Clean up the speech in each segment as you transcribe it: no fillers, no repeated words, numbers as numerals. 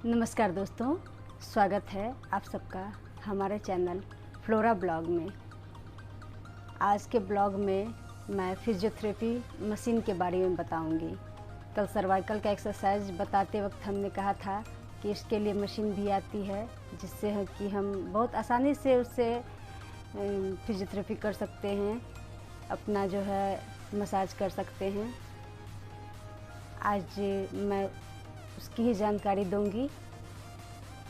नमस्कार दोस्तों, स्वागत है आप सबका हमारे चैनल फ्लोरा ब्लॉग में। आज के ब्लॉग में मैं फिजियोथेरेपी मशीन के बारे में बताऊंगी। कल सर्वाइकल का एक्सरसाइज बताते वक्त हमने कहा था कि इसके लिए मशीन भी आती है, जिससे कि हम बहुत आसानी से उससे फिजियोथेरेपी कर सकते हैं, अपना जो है मसाज कर सकते हैं। आज मैं उसकी ही जानकारी दूंगी।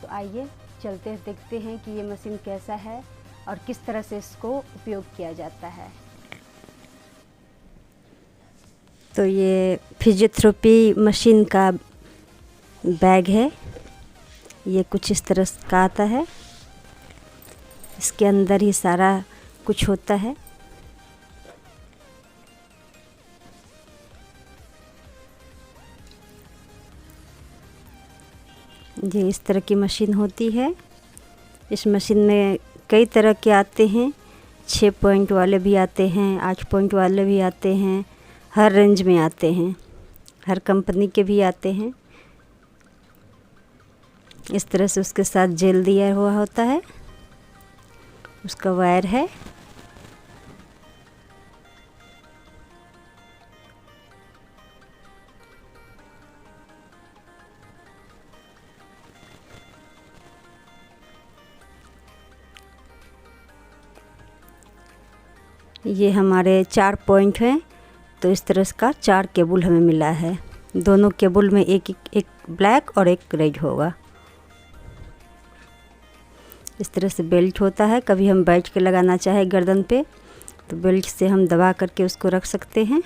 तो आइए चलते देखते हैं कि ये मशीन कैसा है और किस तरह से इसको उपयोग किया जाता है। तो ये फिजियोथेरेपी मशीन का बैग है। ये कुछ इस तरह का आता है। इसके अंदर ही सारा कुछ होता है। ये इस तरह की मशीन होती है। इस मशीन में कई तरह के आते हैं। 6 पॉइंट वाले भी आते हैं, 8 पॉइंट वाले भी आते हैं, हर रेंज में आते हैं, हर कंपनी के भी आते हैं। इस तरह से उसके साथ जेल दिया हुआ होता है, उसका वायर है। ये हमारे 4 पॉइंट हैं, तो इस तरह का 4 केबल हमें मिला है। दोनों केबल में एक ब्लैक और एक रेड होगा। इस तरह से बेल्ट होता है। कभी हम बैठ के लगाना चाहे गर्दन पे तो बेल्ट से हम दबा करके उसको रख सकते हैं।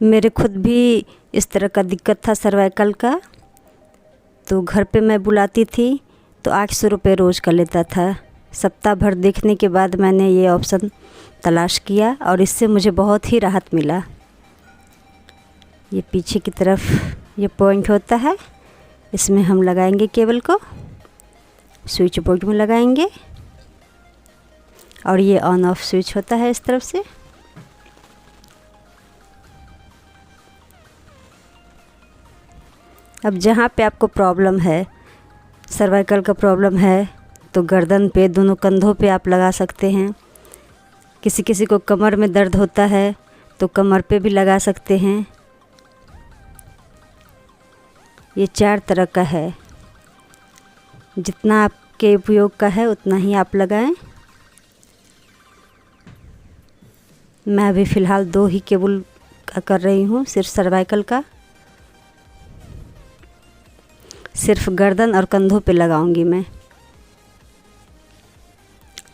मेरे खुद भी इस तरह का दिक्कत था सर्वाइकल का, तो घर पे मैं बुलाती थी तो 800 रुपये रोज़ का लेता था। सप्ताह भर देखने के बाद मैंने ये ऑप्शन तलाश किया और इससे मुझे बहुत ही राहत मिला। ये पीछे की तरफ ये पॉइंट होता है, इसमें हम लगाएंगे केबल को, स्विच बोर्ड में लगाएंगे और ये ऑन ऑफ स्विच होता है इस तरफ से। अब जहाँ पे आपको प्रॉब्लम है, सर्वाइकल का प्रॉब्लम है, तो गर्दन पे, दोनों कंधों पे आप लगा सकते हैं। किसी किसी को कमर में दर्द होता है तो कमर पे भी लगा सकते हैं। ये 4 तरह का है। जितना आपके उपयोग का है उतना ही आप लगाएं। मैं अभी फ़िलहाल 2 ही केबल का कर रही हूँ, सिर्फ सर्वाइकल का। सिर्फ गर्दन और कंधों पे लगाऊंगी मैं।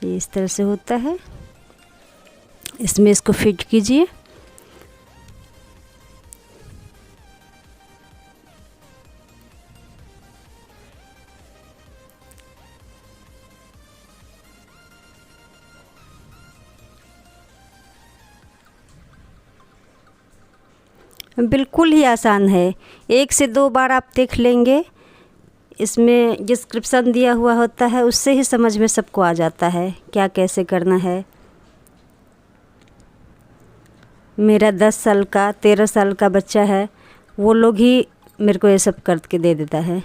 ये इस तरह से होता है। इसमें इसको फिट कीजिए। बिल्कुल ही आसान है। 1 से 2 बार आप देख लेंगे। इसमें डिस्क्रिप्शन दिया हुआ होता है, उससे ही समझ में सबको आ जाता है क्या कैसे करना है। मेरा 10 साल का 13 साल का बच्चा है, वो लोग ही मेरे को ये सब करके दे देता है।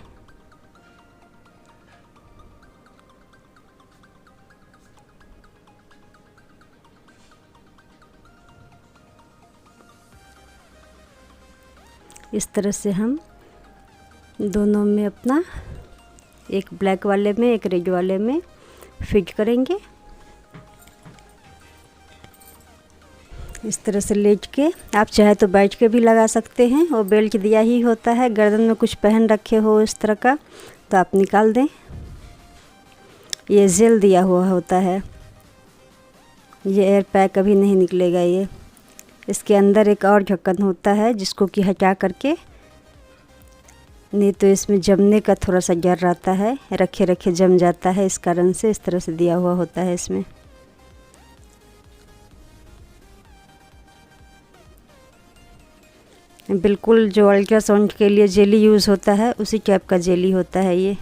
इस तरह से हम दोनों में अपना, एक ब्लैक वाले में एक रेड वाले में फिट करेंगे। इस तरह से लेट के, आप चाहे तो बैठ के भी लगा सकते हैं। वो बेल्ट दिया ही होता है। गर्दन में कुछ पहन रखे हो इस तरह का तो आप निकाल दें। ये जेल दिया हुआ होता है, ये एयर पैक कभी नहीं निकलेगा। ये इसके अंदर एक और ढक्कन होता है जिसको कि हटा करके, नहीं तो इसमें जमने का थोड़ा सा डर रहता है, रखे रखे जम जाता है। इस कारण से इस तरह से दिया हुआ होता है इसमें। बिल्कुल जो अल्ट्रासाउंड के लिए जेली यूज़ होता है उसी टाइप का जेली होता है ये।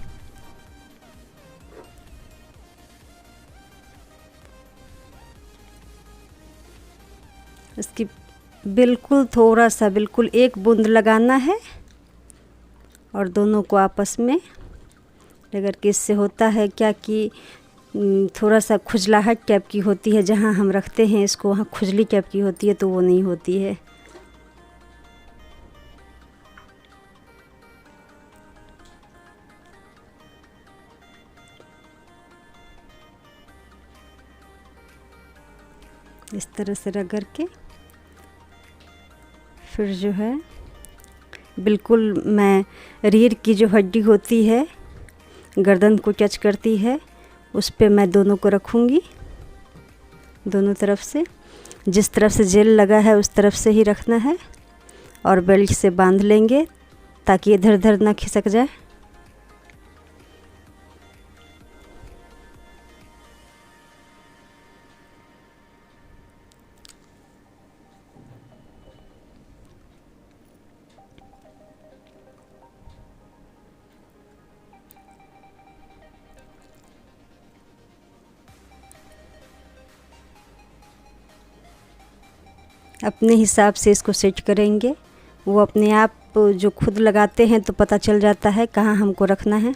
बिल्कुल थोड़ा सा, बिल्कुल 1 बूंद लगाना है और दोनों को आपस में अगर कि इससे होता है क्या कि थोड़ा सा खुजलाहट टाइप की होती है, जहाँ हम रखते हैं इसको वहाँ खुजली टाइप की होती है, तो वो नहीं होती है। इस तरह से रगड़ के फिर जो है बिल्कुल मैं रीढ़ की जो हड्डी होती है गर्दन को टच करती है, उस पे मैं दोनों को रखूँगी, दोनों तरफ से। जिस तरफ से जेल लगा है उस तरफ से ही रखना है और बेल्ट से बांध लेंगे ताकि इधर उधर ना खिसक जाए। अपने हिसाब से इसको सेट करेंगे। वो अपने आप जो खुद लगाते हैं तो पता चल जाता है कहाँ हमको रखना है।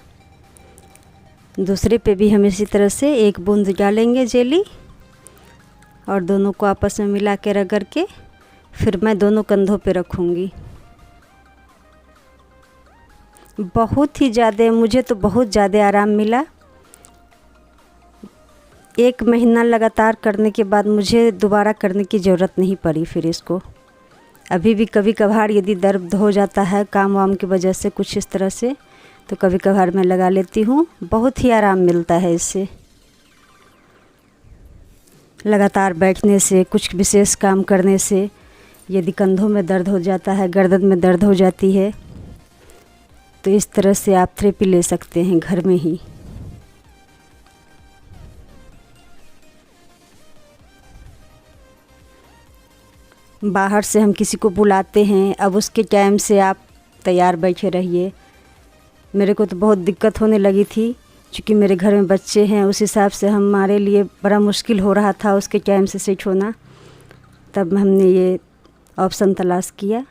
दूसरे पे भी हम इसी तरह से 1 बूंद डालेंगे जेली और दोनों को आपस में मिला के रगड़ के फिर मैं दोनों कंधों पे रखूँगी। बहुत ही ज़्यादा, मुझे तो बहुत ज़्यादा आराम मिला। 1 महीना लगातार करने के बाद मुझे दोबारा करने की ज़रूरत नहीं पड़ी फिर इसको। अभी भी कभी कभार यदि दर्द हो जाता है काम वाम की वजह से कुछ इस तरह से, तो कभी कभार मैं लगा लेती हूँ। बहुत ही आराम मिलता है इससे। लगातार बैठने से, कुछ विशेष काम करने से, यदि कंधों में दर्द हो जाता है, गर्दन में दर्द हो जाती है, तो इस तरह से आप थेरेपी ले सकते हैं घर में ही। बाहर से हम किसी को बुलाते हैं, अब उसके टाइम से आप तैयार बैठे रहिए। मेरे को तो बहुत दिक्कत होने लगी थी क्योंकि मेरे घर में बच्चे हैं, उस हिसाब से हमारे लिए बड़ा मुश्किल हो रहा था उसके टाइम से सेट होना। तब हमने ये ऑप्शन तलाश किया।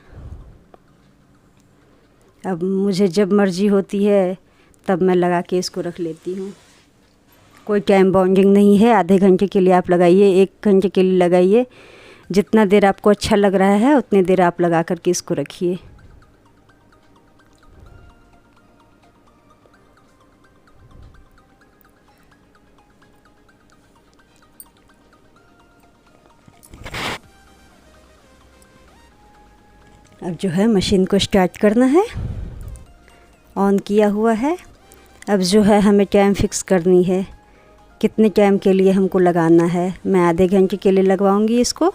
अब मुझे जब मर्ज़ी होती है तब मैं लगा के इसको रख लेती हूँ। कोई टाइम बाउंडिंग नहीं है। आधे घंटे के लिए आप लगाइए, 1 घंटे के लिए लगाइए, जितना देर आपको अच्छा लग रहा है उतनी देर आप लगा करके इसको रखिए। अब जो है मशीन को स्टार्ट करना है। ऑन किया हुआ है। अब जो है हमें टाइम फिक्स करनी है, कितने टाइम के लिए हमको लगाना है। मैं आधे घंटे के लिए लगवाऊंगी इसको।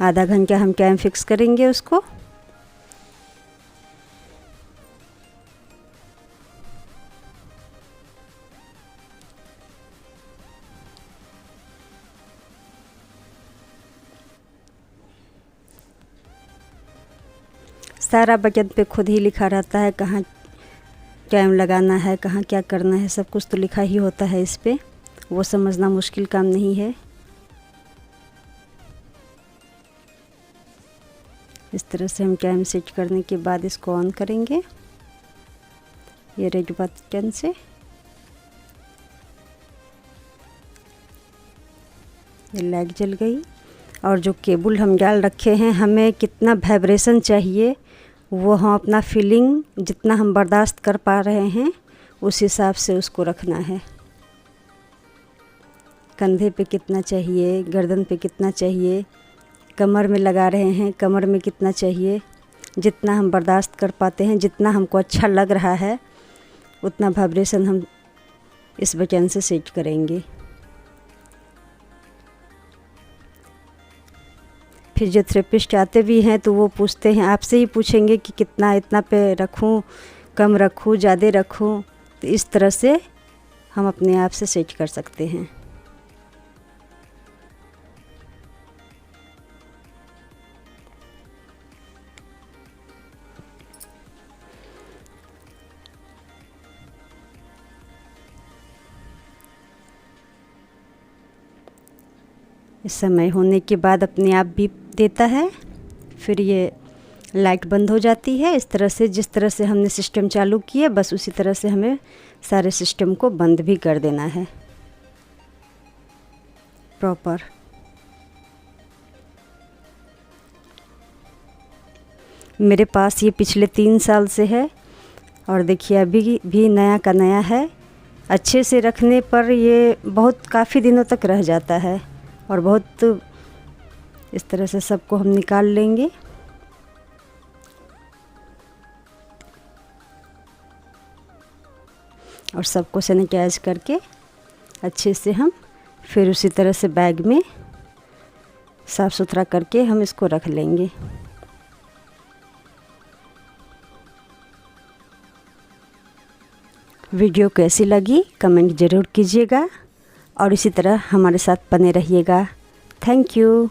आधा घंटा हम टाइम फिक्स करेंगे उसको। सारा बटन पे खुद ही लिखा रहता है कहाँ टाइम लगाना है, कहाँ क्या करना है, सब कुछ तो लिखा ही होता है इस पे। वो समझना मुश्किल काम नहीं है। इस तरह से हम टाइम सेट करने के बाद इसको ऑन करेंगे ये रेड बटन से। ये लाइट जल गई। और जो केबल हम डाल रखे हैं, हमें कितना वाइब्रेशन चाहिए वो हम अपना फीलिंग जितना हम बर्दाश्त कर पा रहे हैं उस हिसाब से उसको रखना है। कंधे पे कितना चाहिए, गर्दन पे कितना चाहिए, कमर में लगा रहे हैं कमर में कितना चाहिए, जितना हम बर्दाश्त कर पाते हैं, जितना हमको अच्छा लग रहा है उतना वाइब्रेशन हम इस बटन से सेट करेंगे। फिजियोथेरेपिस्ट आते भी हैं तो वो पूछते हैं, आपसे ही पूछेंगे कि कितना इतना पे रखूं, कम रखूं, ज़्यादा रखूं। तो इस तरह से हम अपने आप से सेट कर सकते हैं। इस समय होने के बाद अपने आप बीप देता है। फिर ये लाइट बंद हो जाती है। इस तरह से, जिस तरह से हमने सिस्टम चालू किया, बस उसी तरह से हमें सारे सिस्टम को बंद भी कर देना है प्रॉपर। मेरे पास ये पिछले 3 साल से है और देखिए अभी भी नया का नया है। अच्छे से रखने पर ये बहुत काफ़ी दिनों तक रह जाता है। और बहुत इस तरह से सबको हम निकाल लेंगे। और सबको सैनिटाइज करके अच्छे से हम फिर उसी तरह से बैग में साफ़ सुथरा करके हम इसको रख लेंगे। वीडियो कैसी लगी कमेंट ज़रूर कीजिएगा और इसी तरह हमारे साथ बने रहिएगा। Thank you.